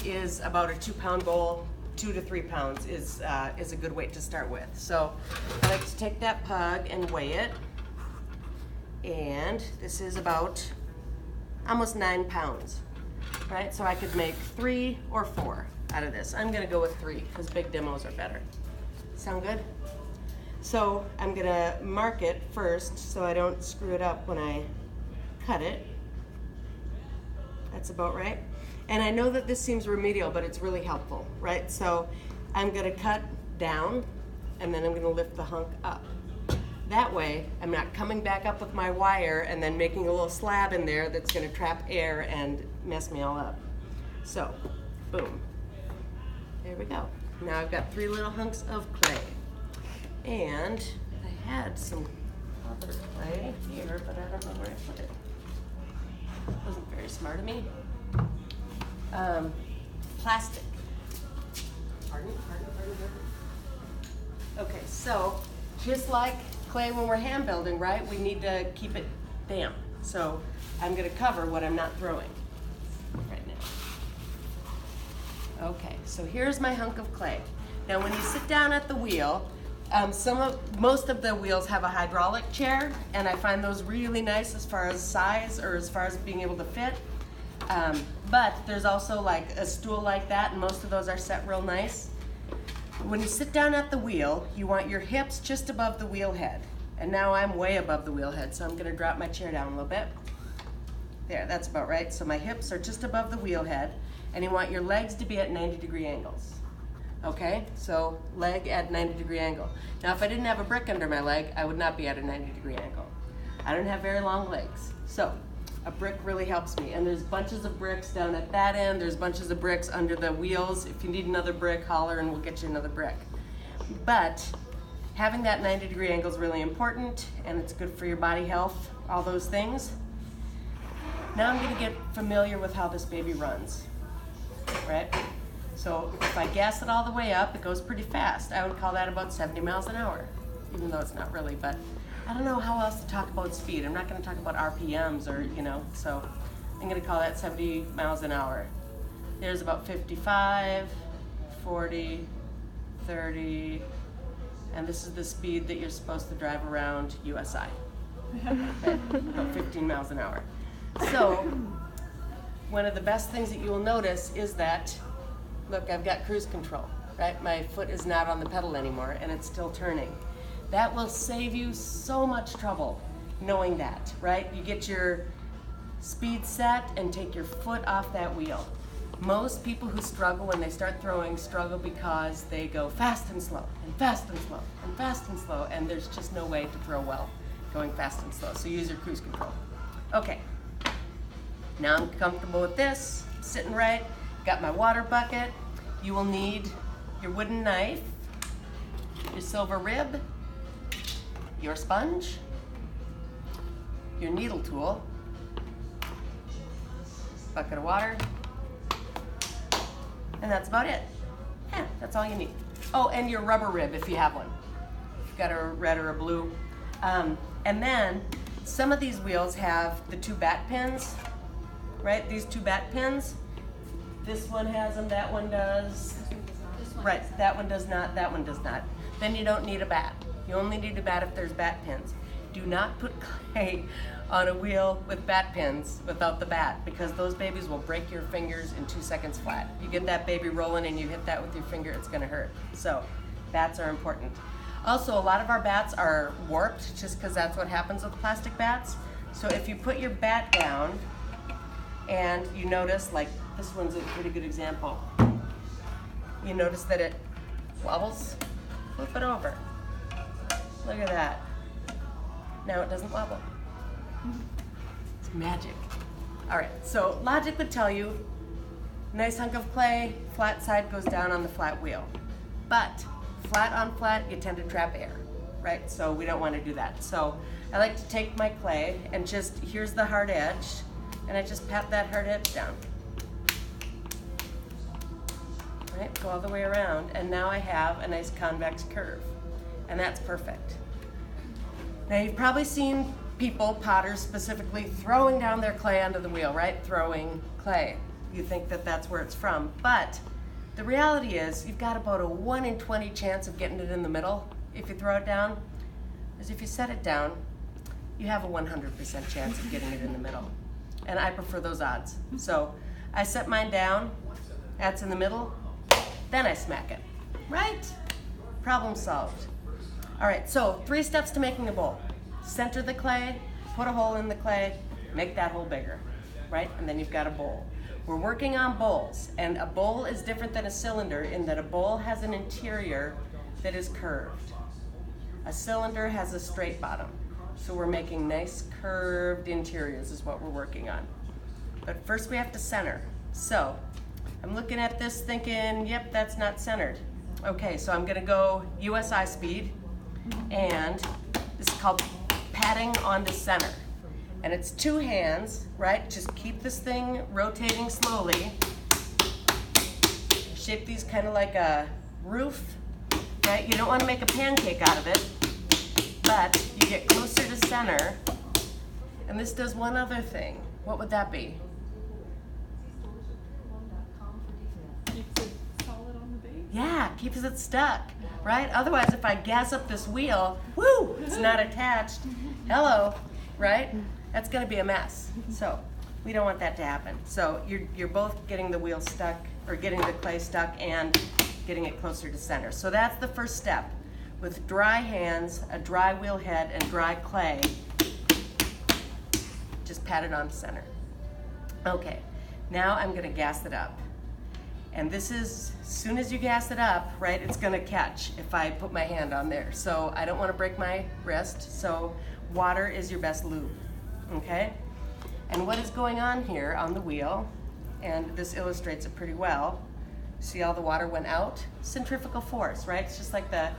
is about a 2-pound bowl. 2 to 3 pounds is a good weight to start with. So I like to take that pug and weigh it. And this is about almost 9 pounds, right? So I could make 3 or 4 out of this. I'm gonna go with 3 because big demos are better. Sound good? So I'm gonna mark it first so I don't screw it up when I cut it. That's about right. And I know that this seems remedial, but it's really helpful, right? So I'm gonna cut down and then I'm gonna lift the hunk up. That way, I'm not coming back up with my wire and then making a little slab in there that's gonna trap air and mess me all up. So, boom. There we go. Now I've got 3 little hunks of clay. And I had some other clay here, but I don't know where I put it. Wasn't very smart of me. Plastic. Pardon. Okay, so just like clay when we're hand building, right? We need to keep it damp. So I'm gonna cover what I'm not throwing right now. Okay, so here's my hunk of clay. Now when you sit down at the wheel, most of the wheels have a hydraulic chair, and I find those really nice as far as size or as far as being able to fit. But there's also like a stool like that, and most of those are set real nice. When you sit down at the wheel, you want your hips just above the wheel head. And now I'm way above the wheel head, so I'm gonna drop my chair down a little bit. There, that's about right. So my hips are just above the wheel head, and you want your legs to be at 90-degree angles. Okay, so leg at 90-degree angle. Now if I didn't have a brick under my leg, I would not be at a 90-degree angle. I don't have very long legs, so a brick really helps me. And there's bunches of bricks down at that end. There's bunches of bricks under the wheels. If you need another brick, holler and we'll get you another brick. But having that 90-degree angle is really important, and it's good for your body health, all those things. Now I'm gonna get familiar with how this baby runs, right? So if I gas it all the way up, it goes pretty fast. I would call that about 70 miles an hour, even though it's not really, but I don't know how else to talk about speed. I'm not gonna talk about RPMs or, so I'm gonna call that 70 miles an hour. There's about 55, 40, 30, and this is the speed that you're supposed to drive around USI, okay? About 15 miles an hour. So one of the best things that you will notice is that, look, I've got cruise control, right? My foot is not on the pedal anymore and it's still turning. That will save you so much trouble knowing that, right? You get your speed set and take your foot off that wheel. Most people who struggle when they start throwing struggle because they go fast and slow and fast and slow and fast and slow, and there's just no way to throw well going fast and slow. So use your cruise control. Okay, now I'm comfortable with this, sitting right. Got my water bucket. You will need your wooden knife, your silver rib, your sponge, your needle tool, bucket of water, and that's about it. Yeah, that's all you need. Oh, and your rubber rib if you have one. If you've got a red or a blue. And then some of these wheels have the 2 bat pins, right? These 2 bat pins. This one has them, that one does. Right, that one does not, that one does not. Then you don't need a bat. You only need a bat if there's bat pins. Do not put clay on a wheel with bat pins without the bat, because those babies will break your fingers in 2 seconds flat. You get that baby rolling and you hit that with your finger, it's gonna hurt. So bats are important. Also, a lot of our bats are warped just because that's what happens with plastic bats. So if you put your bat down and you notice, like this one's a pretty good example. You notice that it wobbles, flip it over. Look at that. Now it doesn't wobble. It's magic. All right, so logic would tell you, nice hunk of clay, flat side goes down on the flat wheel. But flat on flat, you tend to trap air, right? So we don't want to do that. So I like to take my clay and just, here's the hard edge, and I just pat that hard edge down. Right, go all the way around, and now I have a nice convex curve, and that's perfect. Now you've probably seen people, potters specifically, throwing down their clay onto the wheel, right? Throwing clay. you think that that's where it's from. But the reality is you've got about a 1 in 20 chance of getting it in the middle if you throw it down. Because if you set it down, you have a 100% chance of getting it in the middle. And I prefer those odds. So I set mine down, that's in the middle, then I smack it, right? Problem solved. All right, so 3 steps to making a bowl. Center the clay, put a hole in the clay, make that hole bigger, right? And then you've got a bowl. We're working on bowls, and a bowl is different than a cylinder in that a bowl has an interior that is curved. A cylinder has a straight bottom. So we're making nice curved interiors is what we're working on. But first we have to center. So I'm looking at this thinking, yep, that's not centered. Okay, so I'm gonna go USI speed, and this is called patting on the center. And it's 2 hands, right? Just keep this thing rotating slowly. Shape these kind of like a roof, right? You don't want to make a pancake out of it, but you get closer to center. And this does one other thing. What would that be? Keeps it solid on the base? Yeah, keeps it stuck, right? Otherwise, if I gas up this wheel, woo, it's not attached. Hello, right? That's gonna be a mess. So we don't want that to happen. So you're both getting the wheel stuck, or getting the clay stuck and getting it closer to center. So that's the first step. With dry hands, a dry wheel head, and dry clay, just pat it on center. Okay, now I'm gonna gas it up. And this is, as soon as you gas it up, right, it's gonna catch if I put my hand on there. So I don't wanna break my wrist, so water is your best lube, okay? And what is going on here on the wheel, and this illustrates it pretty well, see all the water went out? Centrifugal force, right? It's just like the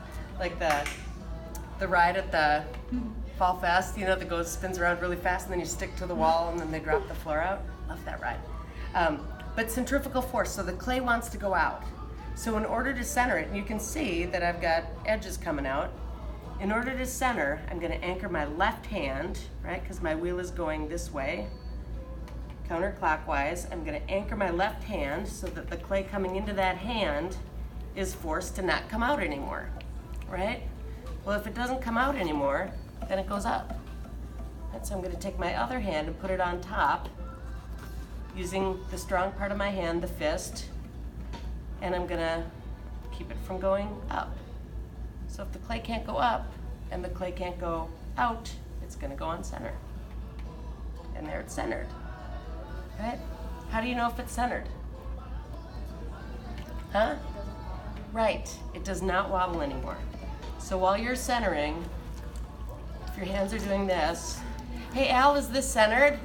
ride at the Fall Fest, you know, that goes, spins around really fast, and then you stick to the wall, and then they drop the floor out. Love that ride. But centrifugal force, so the clay wants to go out. So in order to center it, and you can see that I've got edges coming out, in order to center, I'm gonna anchor my left hand, right, because my wheel is going this way, counterclockwise. I'm gonna anchor my left hand so that the clay coming into that hand is forced to not come out anymore, right? Well, if it doesn't come out anymore, then it goes up. And so I'm gonna take my other hand and put it on top, using the strong part of my hand, the fist, and I'm gonna keep it from going up. So if the clay can't go up and the clay can't go out, it's gonna go on center. And there it's centered, right? How do you know if it's centered? Huh? Right, it does not wobble anymore. So while you're centering, if your hands are doing this, hey Al, is this centered?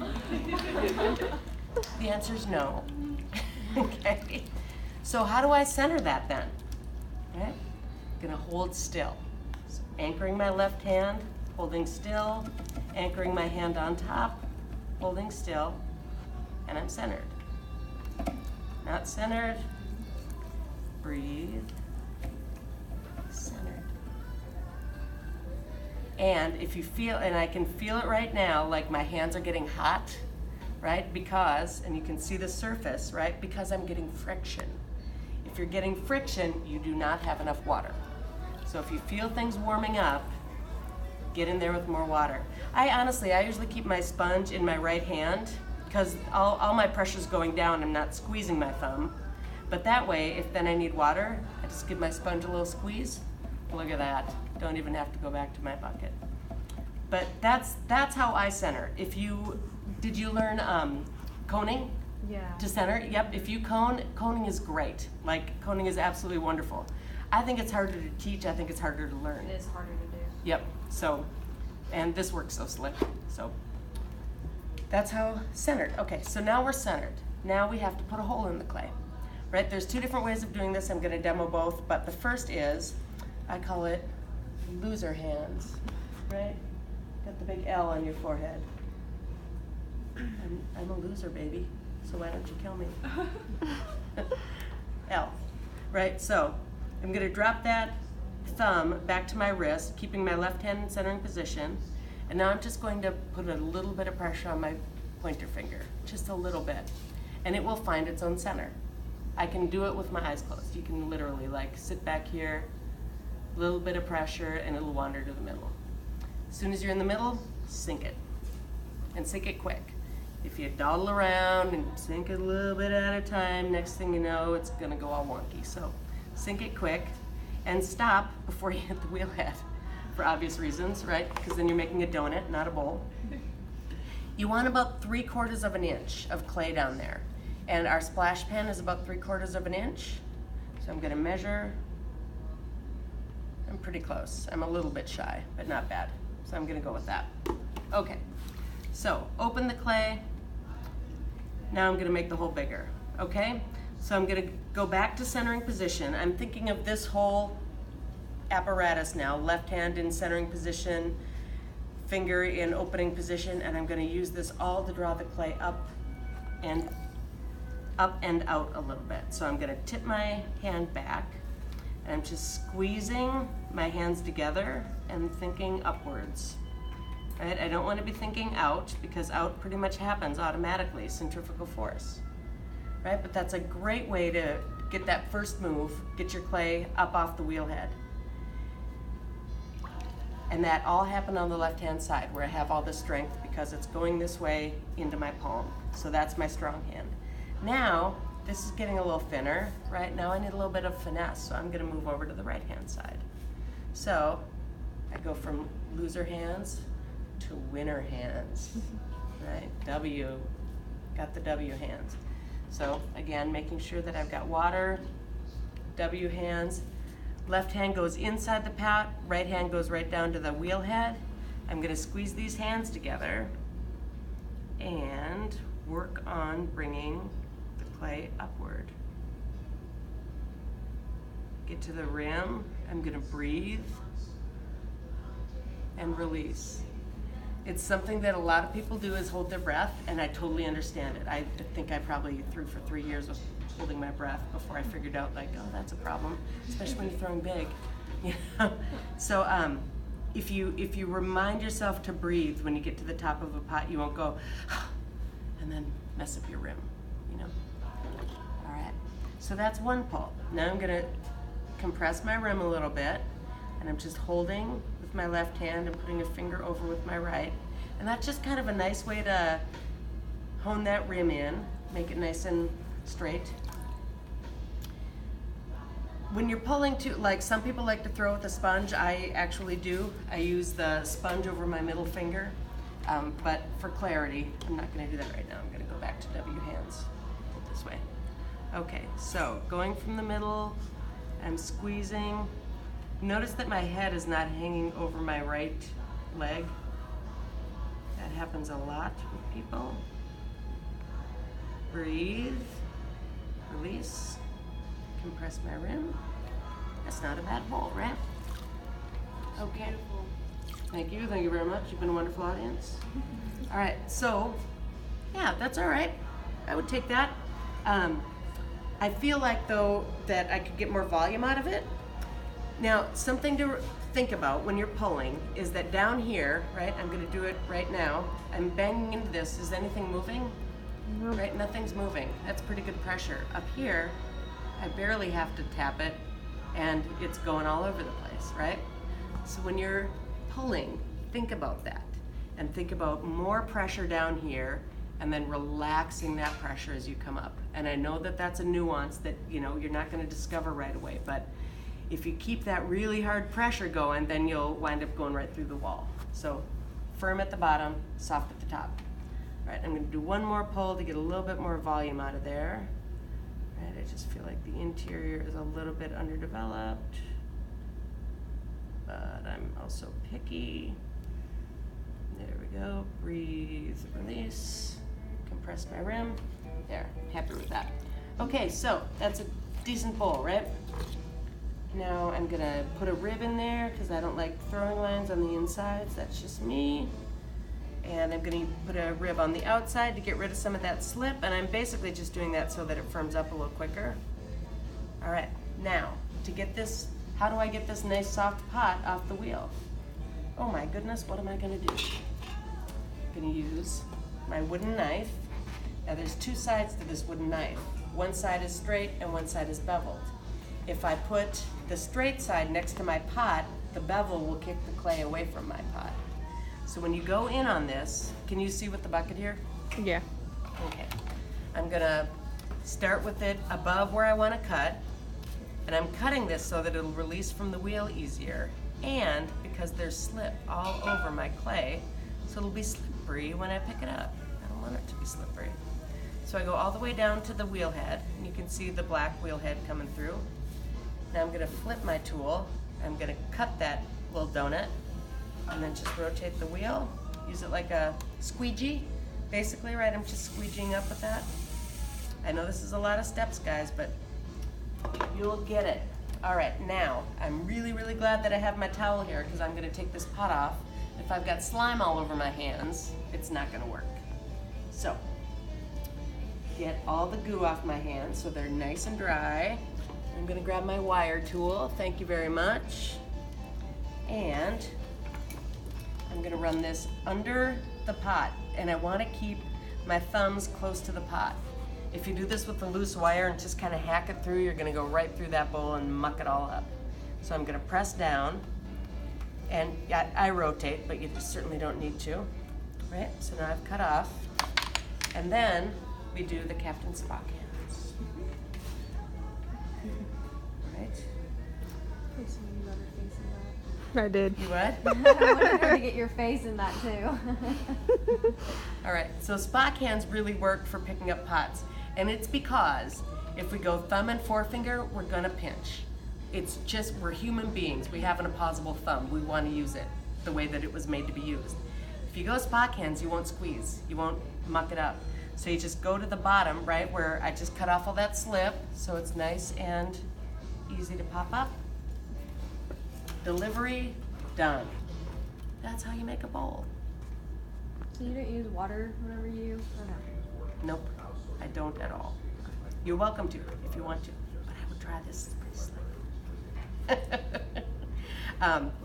The answer is no. Okay. So how do I center that then? Right? I'm gonna hold still. So anchoring my left hand, holding still, anchoring my hand on top, holding still, and I'm centered. Not centered. Breathe. Centered. And if you feel, and I can feel it right now, like my hands are getting hot, right? Because, and you can see the surface, right? Because I'm getting friction. If you're getting friction, you do not have enough water. So if you feel things warming up, get in there with more water. I usually keep my sponge in my right hand because all my pressure's going down. I'm not squeezing my thumb. But that way, if then I need water, I just give my sponge a little squeeze. Look at that. Don't even have to go back to my bucket. But that's how I center. Did you learn coning? Yeah. To center? Yep, if you coning is great. Like, coning is absolutely wonderful. I think it's harder to teach, I think it's harder to learn. It is harder to do. Yep, so, and this works so slick, so. That's how centered. Okay, so now we're centered. Now we have to put a hole in the clay, right? There's 2 different ways of doing this. I'm gonna demo both, but the first is, I call it loser hands, right? Got the big L on your forehead. I'm a loser, baby, so why don't you kill me? L, right? So I'm gonna drop that thumb back to my wrist, keeping my left hand in centering position, and now I'm just going to put a little bit of pressure on my pointer finger, just a little bit. and it will find its own center. I can do it with my eyes closed. You can literally like sit back here, a little bit of pressure, and it'll wander to the middle. As soon as you're in the middle, sink it, and sink it quick. If you dawdle around and sink it a little bit at a time, next thing you know, it's gonna go all wonky. So sink it quick and stop before you hit the wheel head for obvious reasons, right? Because then you're making a donut, not a bowl. You want about 3/4 of an inch of clay down there. And our splash pan is about 3/4 of an inch. So I'm gonna measure. I'm pretty close. I'm a little bit shy, but not bad. So I'm gonna go with that. Okay, so open the clay. Now I'm gonna make the hole bigger, okay? So I'm gonna go back to centering position. I'm thinking of this whole apparatus now, left hand in centering position, finger in opening position, and I'm gonna use this all to draw the clay up and out a little bit. So I'm gonna tip my hand back, and I'm just squeezing my hands together and thinking upwards. Right? I don't want to be thinking out, because out pretty much happens automatically, centrifugal force. Right? But that's a great way to get that first move, get your clay up off the wheel head. And that all happened on the left-hand side, where I have all the strength because it's going this way into my palm. So that's my strong hand. Now, this is getting a little thinner, right? Now I need a little bit of finesse, so I'm gonna move over to the right-hand side. So I go from loser hands to winner hands, right? W, got the W hands. So again, making sure that I've got water, W hands. Left hand goes inside the pot, right hand goes right down to the wheel head. I'm gonna squeeze these hands together and work on bringing the clay upward. Get to the rim, I'm gonna breathe and release. It's something that a lot of people do, is hold their breath, and I totally understand it. I think I probably threw for 3 years with holding my breath before I figured out, like, oh, that's a problem, especially when you're throwing big. You know? So if you remind yourself to breathe when you get to the top of a pot, you won't go and then mess up your rim, you know? All right, so that's one pull. Now I'm gonna compress my rim a little bit, and I'm just holding with my left hand and putting a finger over with my right. And that's just kind of a nice way to hone that rim in, make it nice and straight. When you're pulling to, like some people like to throw with a sponge, I actually do. I use the sponge over my middle finger, but for clarity, I'm not gonna do that right now. I'm gonna go back to W hands, this way. Okay, so going from the middle, I'm squeezing. Notice that my head is not hanging over my right leg. That happens a lot with people. Breathe, release, compress my rim. That's not a bad hole, right? Okay. Thank you very much. You've been a wonderful audience. All right, so, yeah, that's all right. I would take that. I feel like, though, that I could get more volume out of it. Now, something to think about when you're pulling is that down here, right, I'm gonna do it right now, I'm banging into this. Is anything moving? Right, nothing's moving. That's pretty good pressure. Up here, I barely have to tap it, and it's going all over the place, right? So when you're pulling, think about that, and think about more pressure down here, and then relaxing that pressure as you come up. And I know that that's a nuance that, you know, you're not gonna discover right away, but if you keep that really hard pressure going, then you'll wind up going right through the wall. So firm at the bottom, soft at the top. All right, I'm gonna do one more pull to get a little bit more volume out of there. Right, I just feel like the interior is a little bit underdeveloped, but I'm also picky. There we go, breathe, release, compress my rim. There, happy with that. Okay, so that's a decent bowl, right? Now I'm gonna put a rib in there because I don't like throwing lines on the insides, that's just me. And I'm gonna put a rib on the outside to get rid of some of that slip, and I'm basically just doing that so that it firms up a little quicker. All right, now, to get this, how do I get this nice soft pot off the wheel? Oh my goodness, what am I gonna do? I'm gonna use my wooden knife. Now there's two sides to this wooden knife. One side is straight and one side is beveled. If I put the straight side next to my pot, the bevel will kick the clay away from my pot. So when you go in on this, can you see with the bucket here? Yeah. Okay. I'm gonna start with it above where I want to cut, and I'm cutting this so that it'll release from the wheel easier, and because there's slip all over my clay, so it'll be slippery when I pick it up. I don't want it to be slippery. So I go all the way down to the wheel head, and you can see the black wheel head coming through. Now I'm gonna flip my tool. I'm gonna cut that little donut, and then just rotate the wheel. Use it like a squeegee, basically, right? I'm just squeegeeing up with that. I know this is a lot of steps, guys, but you'll get it. All right, now, I'm really, really glad that I have my towel here because I'm gonna take this pot off. If I've got slime all over my hands, it's not gonna work. So, get all the goo off my hands so they're nice and dry. I'm gonna grab my wire tool, thank you very much. And I'm gonna run this under the pot, and I wanna keep my thumbs close to the pot. If you do this with the loose wire and just kind of hack it through, you're gonna go right through that bowl and muck it all up. So I'm gonna press down, and I rotate, but you certainly don't need to, right? So now I've cut off, and then we do the Captain Spock hands. Right? I did. You what? I wanted her to get your face in that too. All right, so Spock hands really work for picking up pots, and it's because if we go thumb and forefinger, we're gonna pinch. It's just, we're human beings. We have an opposable thumb. We wanna use it the way that it was made to be used. If you go Spock hands, you won't squeeze. You won't muck it up. So you just go to the bottom, right, where I just cut off all that slip, so it's nice and easy to pop up. Delivery, done. That's how you make a bowl. So you don't use water whenever you, or no? Nope, I don't at all. You're welcome to if you want to, but I would try this. It's pretty slick.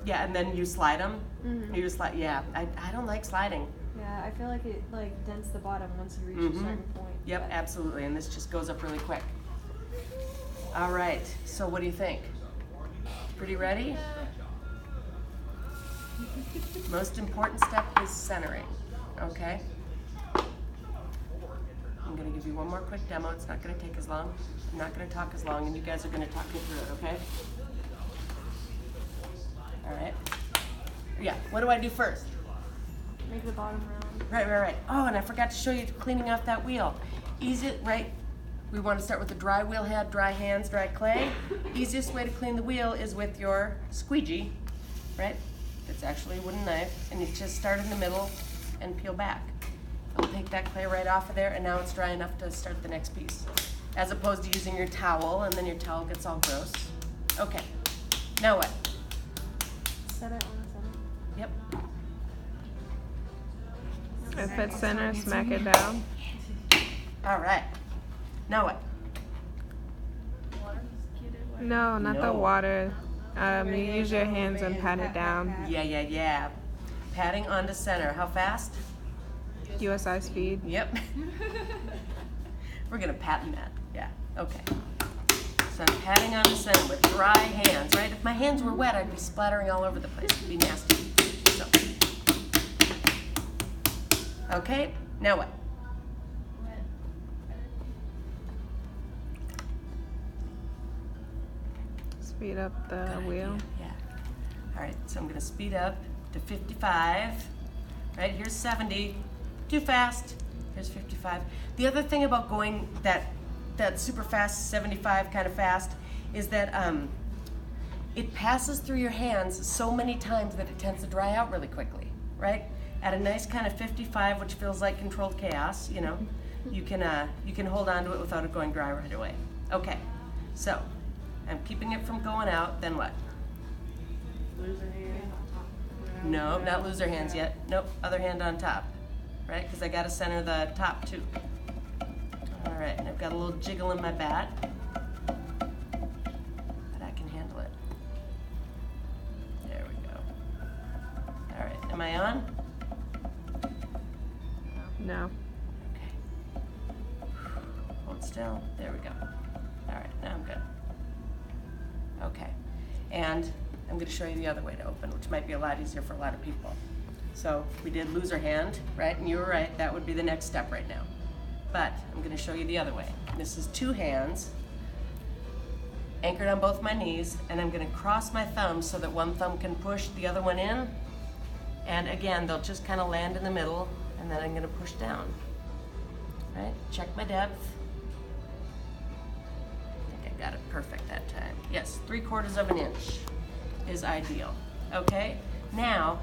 Yeah, and then you slide them. Mhm. You just slide. Yeah, I don't like sliding. Yeah, I feel like it like dents the bottom once you reach a certain point. Yep, but- absolutely, and this just goes up really quick. All right, so what do you think? Pretty ready? Most important step is centering, okay? I'm gonna give you one more quick demo. It's not gonna take as long. I'm not gonna talk as long, and you guys are gonna talk me through it, okay? All right. Yeah, what do I do first? Make the bottom round. Right. Oh, and I forgot to show you cleaning off that wheel. Easy, right? We want to start with the dry wheel head, dry hands, dry clay. Easiest way to clean the wheel is with your squeegee, right? It's actually a wooden knife, and you just start in the middle and peel back. I'll take that clay right off of there, and now it's dry enough to start the next piece. As opposed to using your towel, and then your towel gets all gross. Okay, now what? Set it on the center. Yep. If it's center, smack it down. All right. Now what? No, not the No. water. You use your hands and pat it down. Yeah. Patting onto center. How fast? USI speed. Yep. We're gonna patent that. Yeah. Okay. So I'm patting on the center with dry hands, right? If my hands were wet, I'd be splattering all over the place. It'd be nasty. So. Okay. Now what? Speed up the Good wheel. idea. Yeah. All right. So I'm gonna speed up to 55. Right. Here's 70. Too fast. Here's 55. The other thing about going that super fast, 75 kind of fast, is that it passes through your hands so many times that it tends to dry out really quickly, right? At a nice kind of 55, which feels like controlled chaos, you know, you can hold on to it without it going dry right away. Okay, so I'm keeping it from going out. Then what? No, not loser hands yet. Nope, other hand on top, right? Because I got to center the top too. All right, and I've got a little jiggle in my bat, but I can handle it. There we go. All right, am I on? No. Okay. still. There we go. All right, now I'm good. Okay, and I'm gonna show you the other way to open, which might be a lot easier for a lot of people. So we did loser hand, right? And you were right, that would be the next step right now. But I'm gonna show you the other way. This is two hands, anchored on both my knees, and I'm gonna cross my thumbs so that one thumb can push the other one in. And again, they'll just kind of land in the middle, and then I'm gonna push down. Right, check my depth. I think I got it perfect that time. Yes, 3/4 of an inch is ideal. Okay, now,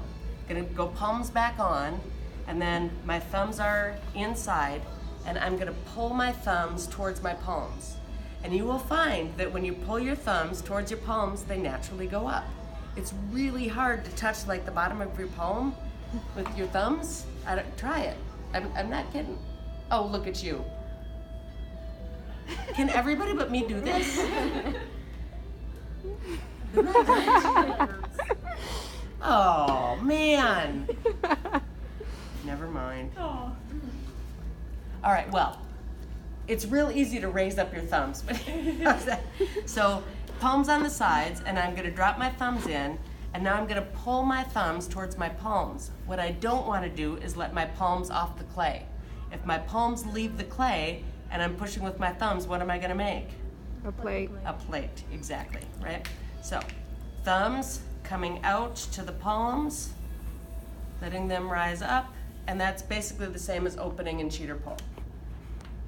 gonna go palms back on, and then my thumbs are inside, and I'm gonna pull my thumbs towards my palms. And you will find that when you pull your thumbs towards your palms, they naturally go up. It's really hard to touch like the bottom of your palm with your thumbs. Try it. I'm not kidding. Oh, look at you. Can everybody but me do this? Oh, man. Never mind. Oh. All right, well, it's real easy to raise up your thumbs. So palms on the sides, and I'm gonna drop my thumbs in, and now I'm gonna pull my thumbs towards my palms. What I don't wanna do is let my palms off the clay. If my palms leave the clay and I'm pushing with my thumbs, what am I gonna make? A plate. A plate, exactly, right? So, thumbs coming out to the palms, letting them rise up, and that's basically the same as opening and cheater pull,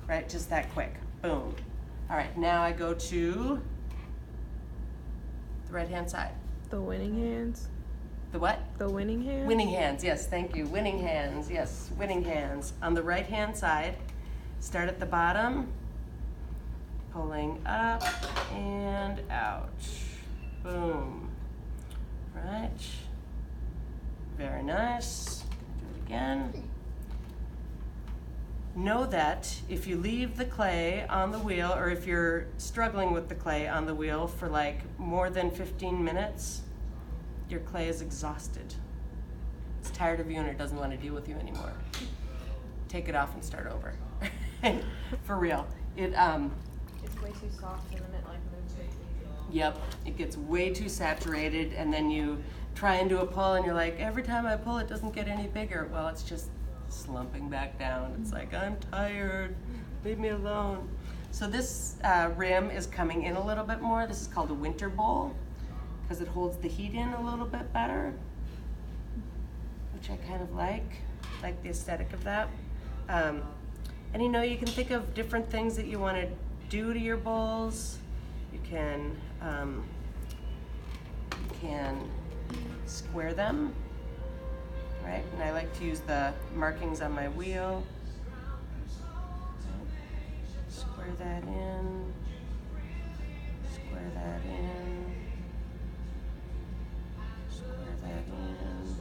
right? Just that quick, boom. All right, now I go to the right-hand side. The winning hands. The what? The winning hands. Winning hands, yes, thank you. Winning hands, yes, winning hands. On the right-hand side, start at the bottom, pulling up and out. Boom. Right. Very nice. Do it again. Know that if you leave the clay on the wheel, or if you're struggling with the clay on the wheel for like more than 15 minutes, your clay is exhausted. It's tired of you and it doesn't want to deal with you anymore. Take it off and start over. For real. It's way too soft and then it like moves way too easy. Yep, it gets way too saturated, and then you try and do a pull and you're like, every time I pull it doesn't get any bigger. Well, it's just slumping back down. It's like, I'm tired, leave me alone. So this rim is coming in a little bit more. This is called a winter bowl, because it holds the heat in a little bit better, which I kind of like the aesthetic of that. And you know, you can think of different things that you want to do to your bowls. You can square them, right? And I like to use the markings on my wheel. Square that in, square that in. Square that in.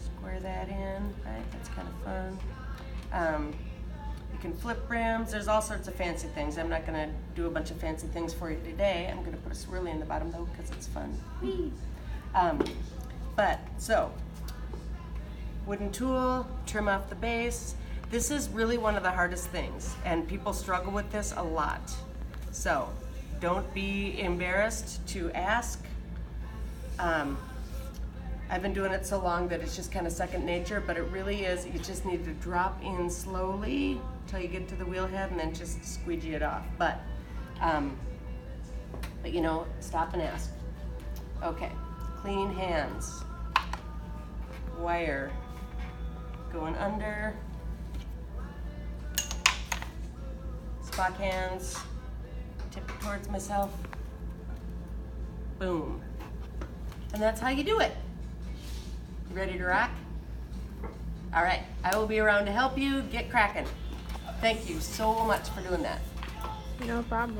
Square that in, right? That's kind of fun. You can flip rims. There's all sorts of fancy things. I'm not gonna do a bunch of fancy things for you today. I'm gonna put a swirly in the bottom though, because it's fun. So, wooden tool, trim off the base. This is really one of the hardest things, and people struggle with this a lot. So, don't be embarrassed to ask. I've been doing it so long that it's just kind of second nature, but it really is. You just need to drop in slowly till you get to the wheel head and then just squeegee it off. But you know, stop and ask. Okay, clean hands. Wire going under. Spock hands. Tip it towards myself. Boom. And that's how you do it. You ready to rock? All right, I will be around to help you. Get cracking. Thank you so much for doing that. No problem.